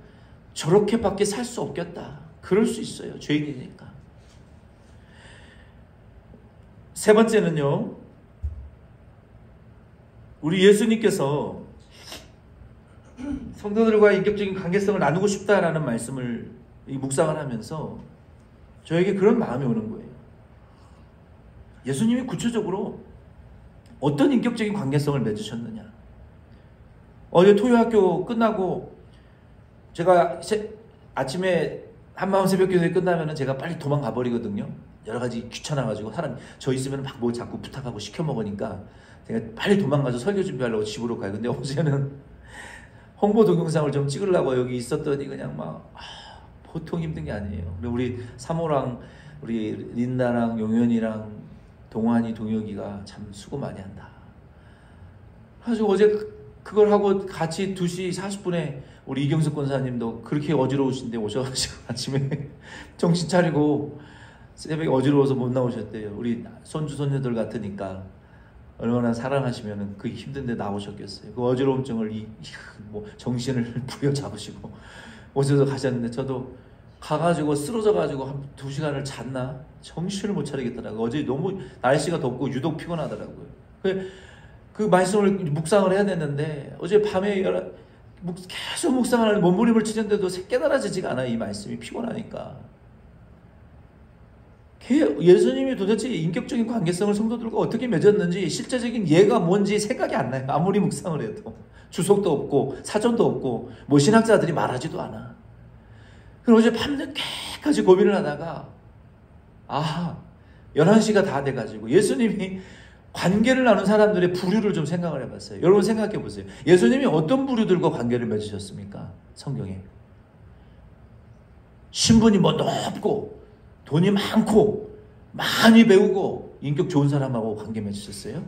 저렇게밖에 살 수 없겠다. 그럴 수 있어요. 죄인이니까. 세 번째는요, 우리 예수님께서 성도들과의 인격적인 관계성을 나누고 싶다라는 말씀을 묵상을 하면서 저에게 그런 마음이 오는 거예요. 예수님이 구체적으로 어떤 인격적인 관계성을 맺으셨느냐. 어제 토요학교 끝나고 제가 아침에 한마음 새벽기도회 끝나면 제가 빨리 도망가 버리거든요. 여러 가지 귀찮아가지고 사람 저 있으면 막 뭐 자꾸 부탁하고 시켜 먹으니까 제가 빨리 도망가서 설교 준비하려고 집으로 가요. 근데 어제는 홍보 동영상을 좀 찍으려고 여기 있었더니 그냥 막 보통 힘든 게 아니에요. 우리 사모랑 우리 린다랑 용현이랑 동환이 동혁이가 참 수고 많이 한다. 그래서 어제 그걸 하고 같이 2시 40분에 우리 이경석 권사님도 그렇게 어지러우신데 오셔가지고 아침에 정신 차리고 새벽에 어지러워서 못 나오셨대요. 우리 손주 손녀들 같으니까 얼마나 사랑하시면 그 힘든데 나오셨겠어요. 그 어지러움증을 뭐 정신을 부여잡으시고 오셔서 가셨는데 저도 가가지고 쓰러져가지고 한 2시간을 잤나? 정신을 못 차리겠더라고요. 어제 너무 날씨가 덥고 유독 피곤하더라고요. 그 말씀을 묵상을 해야 됐는데 어제 밤에 계속 묵상을 하는데 몸부림을 치는데도 깨달아지지가 않아요. 이 말씀이 피곤하니까. 예수님이 도대체 인격적인 관계성을 성도들과 어떻게 맺었는지 실제적인 예가 뭔지 생각이 안 나요. 아무리 묵상을 해도. 주석도 없고 사전도 없고 뭐 신학자들이 말하지도 않아. 그럼 어제 밤늦게까지 고민을 하다가 11시가 다 돼가지고 예수님이 관계를 나눈 사람들의 부류를 좀 생각을 해봤어요. 여러분 생각해 보세요. 예수님이 어떤 부류들과 관계를 맺으셨습니까? 성경에. 신분이 뭐 높고 돈이 많고 많이 배우고 인격 좋은 사람하고 관계 맺으셨어요?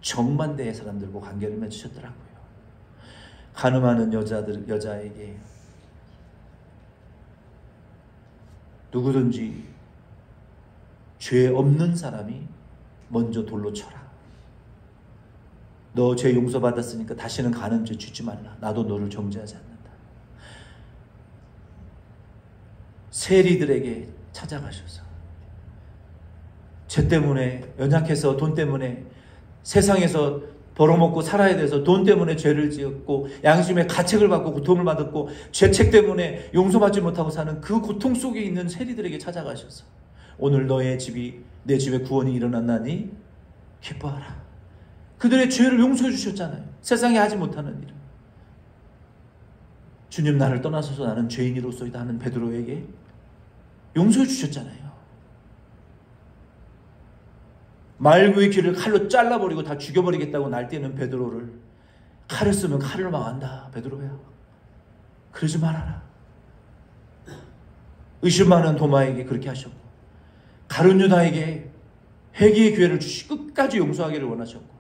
정반대의 사람들과 관계를 맺으셨더라고요. 가늠하는 여자에게 누구든지 죄 없는 사람이 먼저 돌로 쳐라. 너 죄 용서받았으니까 다시는 가늠 죄 짓지 말라. 나도 너를 정죄하지 않는다. 세리들에게 찾아가셔서 죄 때문에 연약해서 돈 때문에 세상에서 벌어먹고 살아야 돼서 돈 때문에 죄를 지었고 양심의 가책을 받고 고통을 받았고 죄책 때문에 용서받지 못하고 사는 그 고통 속에 있는 세리들에게 찾아가셔서 오늘 너의 집이 내 집에 구원이 일어났나니 기뻐하라. 그들의 죄를 용서해 주셨잖아요. 세상에 하지 못하는 일을. 주님 나를 떠나서서 나는 죄인이로소이다 하는 베드로에게 용서해 주셨잖아요. 말구의 귀를 칼로 잘라버리고 다 죽여버리겠다고 날뛰는 베드로를 칼을 쓰면 칼을 망한다. 베드로야. 그러지 말아라. 의심 많은 도마에게 그렇게 하셨고 가룟 유다에게 회개의 기회를 주시고 끝까지 용서하기를 원하셨고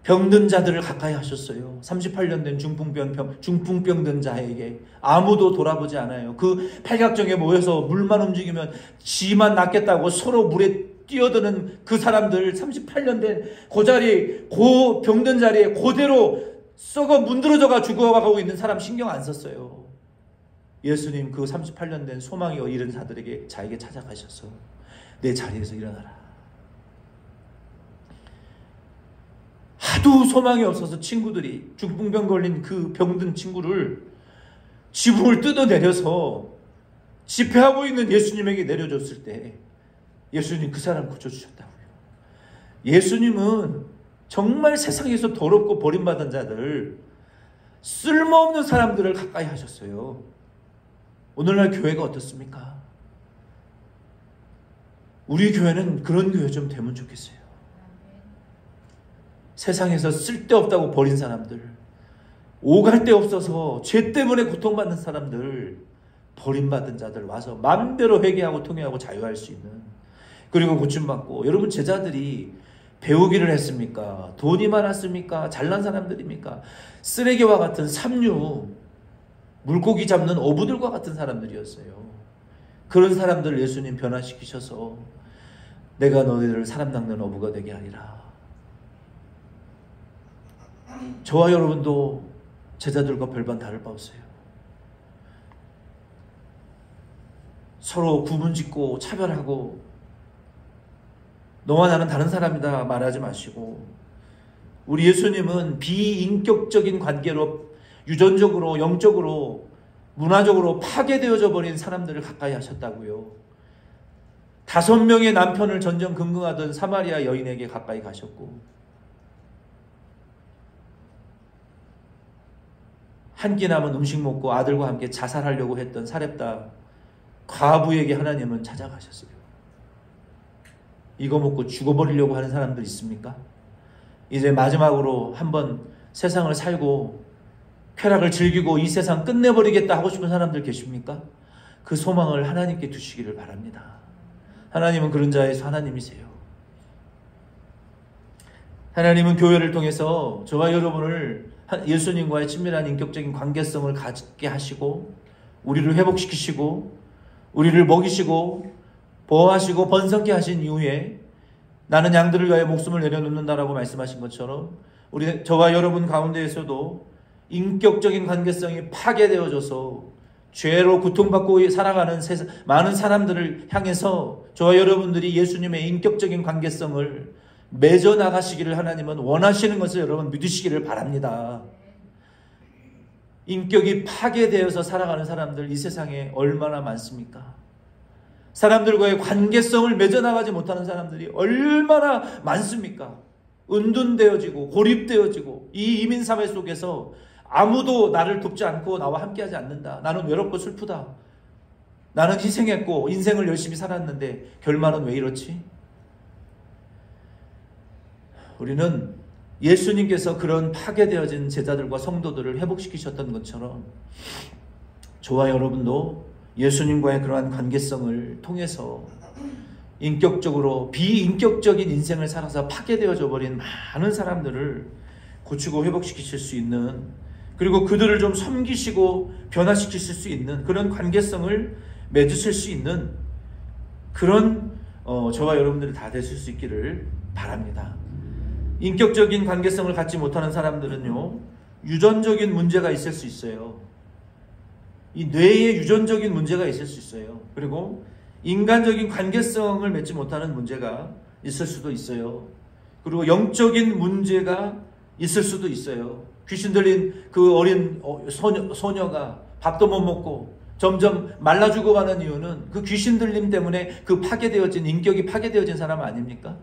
병든 자들을 가까이 하셨어요. 38년 된 중풍병 든 자에게 아무도 돌아보지 않아요. 그 팔각정에 모여서 물만 움직이면 지만 낫겠다고 서로 물에 뛰어드는 그 사람들 38년 된 그 자리, 그 병든 자리에 그대로 썩어 문드러져가 죽어가고 있는 사람 신경 안 썼어요. 예수님 그 38년 된 소망이 잃은 자에게 찾아가셔서 내 자리에서 일어나라. 하도 소망이 없어서 친구들이 중풍병 걸린 그 병든 친구를 지붕을 뜯어내려서 집회하고 있는 예수님에게 내려줬을 때 예수님 그 사람 고쳐주셨다고요. 예수님은 정말 세상에서 더럽고 버림받은 자들, 쓸모없는 사람들을 가까이 하셨어요. 오늘날 교회가 어떻습니까? 우리 교회는 그런 교회 좀 되면 좋겠어요. 세상에서 쓸데없다고 버린 사람들, 오갈 데 없어서 죄 때문에 고통받는 사람들, 버림받은 자들 와서 마음대로 회개하고 통회하고 자유할 수 있는, 그리고 고침받고. 여러분 제자들이 배우기를 했습니까? 돈이 많았습니까? 잘난 사람들입니까? 쓰레기와 같은 삼류, 물고기 잡는 어부들과 같은 사람들이었어요. 그런 사람들을 예수님 변화시키셔서 내가 너희들을 사람 낚는 어부가 되게 하리라. 저와 여러분도 제자들과 별반 다를 바 없어요. 서로 구분짓고 차별하고 너와 나는 다른 사람이다 말하지 마시고, 우리 예수님은 비인격적인 관계로 유전적으로 영적으로 문화적으로 파괴되어져 버린 사람들을 가까이 하셨다고요. 5명의 남편을 전전긍긍하던 사마리아 여인에게 가까이 가셨고, 한 끼 남은 음식 먹고 아들과 함께 자살하려고 했던 사렙다 과부에게 하나님은 찾아가셨어요. 이거 먹고 죽어버리려고 하는 사람들 있습니까? 이제 마지막으로 한번 세상을 살고 쾌락을 즐기고 이 세상 끝내버리겠다 하고 싶은 사람들 계십니까? 그 소망을 하나님께 두시기를 바랍니다. 하나님은 그런 자의 하나님이세요. 하나님은 교회를 통해서 저와 여러분을 예수님과의 친밀한 인격적인 관계성을 갖게 하시고, 우리를 회복시키시고, 우리를 먹이시고 보호하시고 번성케 하신 이후에 나는 양들을 위하여 목숨을 내려놓는다라고 말씀하신 것처럼, 저와 여러분 가운데에서도 인격적인 관계성이 파괴되어져서 죄로 고통받고 살아가는 많은 사람들을 향해서 저와 여러분들이 예수님의 인격적인 관계성을 맺어 나가시기를 하나님은 원하시는 것을 여러분 믿으시기를 바랍니다. 인격이 파괴되어서 살아가는 사람들 이 세상에 얼마나 많습니까? 사람들과의 관계성을 맺어나가지 못하는 사람들이 얼마나 많습니까? 은둔되어지고 고립되어지고 이 이민사회 속에서 아무도 나를 돕지 않고 나와 함께하지 않는다. 나는 외롭고 슬프다. 나는 희생했고 인생을 열심히 살았는데 결말은 왜 이렇지? 우리는 예수님께서 그런 파괴되어진 제자들과 성도들을 회복시키셨던 것처럼 저와 여러분도 예수님과의 그러한 관계성을 통해서 인격적으로 비인격적인 인생을 살아서 파괴되어져 버린 많은 사람들을 고치고 회복시키실 수 있는, 그리고 그들을 좀 섬기시고 변화시키실 수 있는 그런 관계성을 맺으실 수 있는 그런 저와 여러분들이 다 되실 수 있기를 바랍니다. 인격적인 관계성을 갖지 못하는 사람들은요, 유전적인 문제가 있을 수 있어요. 이 뇌에 유전적인 문제가 있을 수 있어요. 그리고 인간적인 관계성을 맺지 못하는 문제가 있을 수도 있어요. 그리고 영적인 문제가 있을 수도 있어요. 귀신 들린 그 어린 소녀가 밥도 못 먹고 점점 말라 죽어가는 이유는 그 귀신 들림 때문에 그 파괴되어진 인격이 파괴되어진 사람 아닙니까?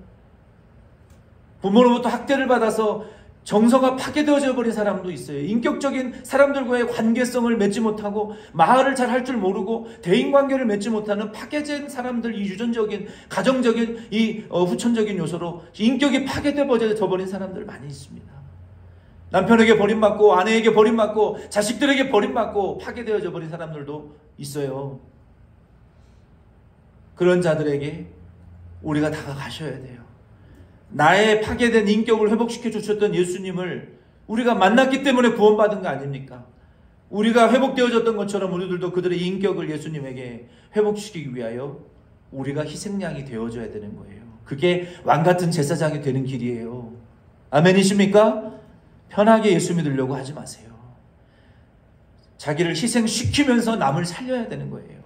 부모로부터 학대를 받아서 정서가 파괴되어져 버린 사람도 있어요. 인격적인 사람들과의 관계성을 맺지 못하고 말을 잘 할 줄 모르고 대인관계를 맺지 못하는 파괴된 사람들, 이 유전적인 가정적인 이 후천적인 요소로 인격이 파괴되어져 버린 사람들 많이 있습니다. 남편에게 버림받고 아내에게 버림받고 자식들에게 버림받고 파괴되어져 버린 사람들도 있어요. 그런 자들에게 우리가 다가가셔야 돼요. 나의 파괴된 인격을 회복시켜 주셨던 예수님을 우리가 만났기 때문에 구원받은 거 아닙니까? 우리가 회복되어졌던 것처럼 우리들도 그들의 인격을 예수님에게 회복시키기 위하여 우리가 희생양이 되어줘야 되는 거예요. 그게 왕같은 제사장이 되는 길이에요. 아멘이십니까? 편하게 예수 믿으려고 하지 마세요. 자기를 희생시키면서 남을 살려야 되는 거예요.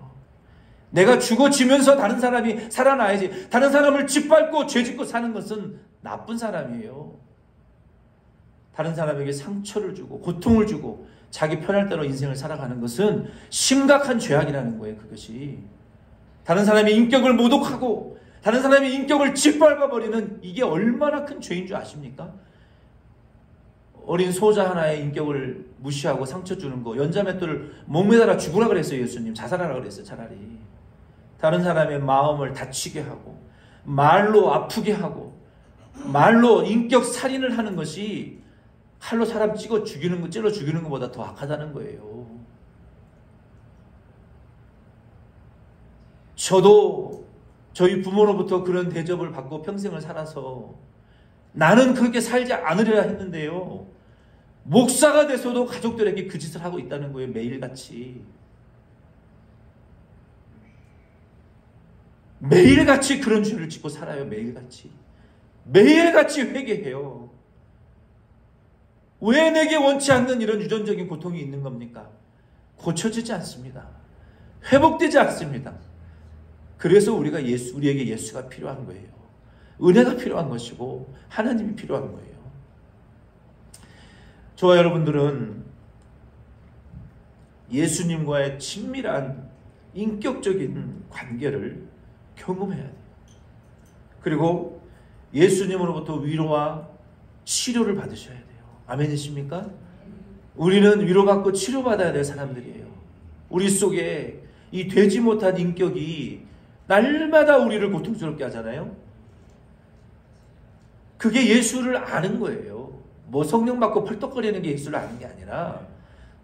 내가 죽어지면서 다른 사람이 살아나야지. 다른 사람을 짓밟고 죄짓고 사는 것은 나쁜 사람이에요. 다른 사람에게 상처를 주고 고통을 주고 자기 편할 대로 인생을 살아가는 것은 심각한 죄악이라는 거예요. 그것이 다른 사람의 인격을 모독하고 다른 사람의 인격을 짓밟아버리는 이게 얼마나 큰 죄인 줄 아십니까? 어린 소자 하나의 인격을 무시하고 상처 주는 거, 연자맷돌을 목매달아 죽으라 그랬어요. 예수님 자살하라 그랬어요. 차라리 다른 사람의 마음을 다치게 하고 말로 아프게 하고 말로 인격 살인을 하는 것이 칼로 사람 찔러 죽이는 것보다 더 악하다는 거예요. 저도 저희 부모로부터 그런 대접을 받고 평생을 살아서 나는 그렇게 살지 않으려야 했는데요. 목사가 돼서도 가족들에게 그 짓을 하고 있다는 거예요. 매일같이. 매일같이 그런 죄를 짓고 살아요. 매일같이. 매일같이 회개해요. 왜 내게 원치 않는 이런 유전적인 고통이 있는 겁니까? 고쳐지지 않습니다. 회복되지 않습니다. 그래서 우리에게 예수가 필요한 거예요. 은혜가 필요한 것이고 하나님이 필요한 거예요. 저와 여러분들은 예수님과의 친밀한 인격적인 관계를 경험해야 돼요. 그리고 예수님으로부터 위로와 치료를 받으셔야 돼요. 아멘이십니까? 우리는 위로받고 치료받아야 될 사람들이에요. 우리 속에 이 되지 못한 인격이 날마다 우리를 고통스럽게 하잖아요. 그게 예수를 아는 거예요. 뭐 성령 받고 펄떡거리는 게 예수를 아는 게 아니라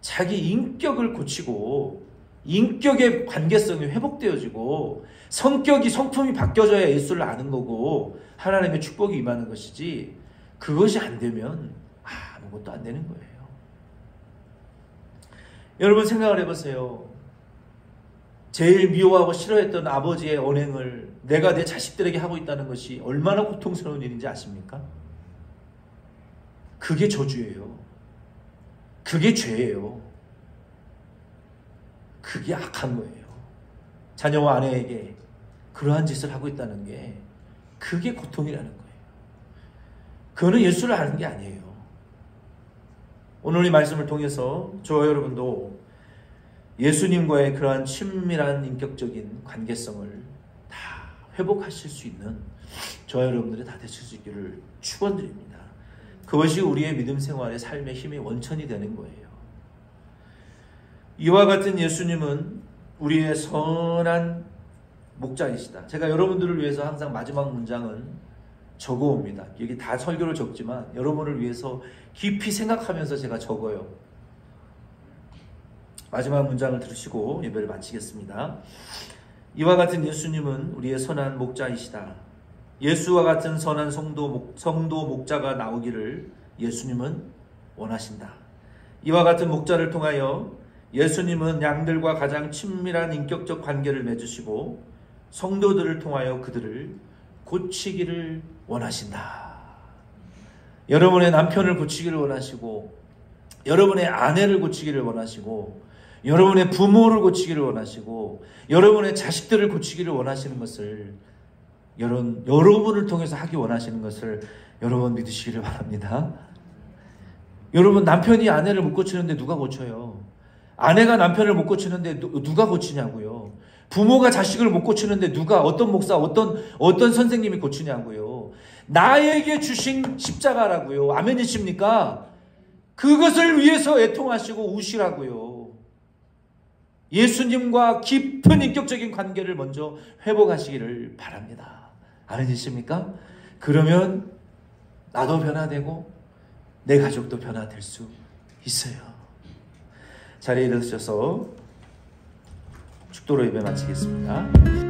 자기 인격을 고치고 인격의 관계성이 회복되어지고 성품이 바뀌어져야 예수를 아는 거고 하나님의 축복이 임하는 것이지, 그것이 안 되면 아무것도 안 되는 거예요. 여러분 생각을 해보세요. 제일 미워하고 싫어했던 아버지의 언행을 내가 내 자식들에게 하고 있다는 것이 얼마나 고통스러운 일인지 아십니까? 그게 저주예요. 그게 죄예요. 그게 악한 거예요. 자녀와 아내에게 그러한 짓을 하고 있다는 게 그게 고통이라는 거예요. 그거는 예수를 아는 게 아니에요. 오늘 이 말씀을 통해서 저와 여러분도 예수님과의 그러한 친밀한 인격적인 관계성을 다 회복하실 수 있는 저와 여러분들이 다 되실 수 있기를 축원드립니다. 그것이 우리의 믿음 생활의 삶의 힘의 원천이 되는 거예요. 이와 같은 예수님은 우리의 선한 목자이시다. 제가 여러분들을 위해서 항상 마지막 문장은 적어옵니다. 여기 다 설교를 적지만 여러분을 위해서 깊이 생각하면서 제가 적어요. 마지막 문장을 들으시고 예배를 마치겠습니다. 이와 같은 예수님은 우리의 선한 목자이시다. 예수와 같은 선한 성도 목자가 나오기를 예수님은 원하신다. 이와 같은 목자를 통하여 예수님은 양들과 가장 친밀한 인격적 관계를 맺으시고 성도들을 통하여 그들을 고치기를 원하신다. 여러분의 남편을 고치기를 원하시고, 여러분의 아내를 고치기를 원하시고, 여러분의 부모를 고치기를 원하시고, 여러분의 자식들을 고치기를 원하시는 것을, 여러분을 통해서 하기 원하시는 것을 여러분 믿으시기를 바랍니다. 여러분, 남편이 아내를 못 고치는데 누가 고쳐요? 아내가 남편을 못 고치는데 누가 고치냐고요? 부모가 자식을 못 고치는데 어떤 목사, 어떤 선생님이 고치냐고요? 나에게 주신 십자가라고요. 아멘이십니까? 그것을 위해서 애통하시고 우시라고요. 예수님과 깊은 인격적인 관계를 먼저 회복하시기를 바랍니다. 아멘이십니까? 그러면 나도 변화되고 내 가족도 변화될 수 있어요. 자리에 일어서셔서 축도로 예배 마치겠습니다.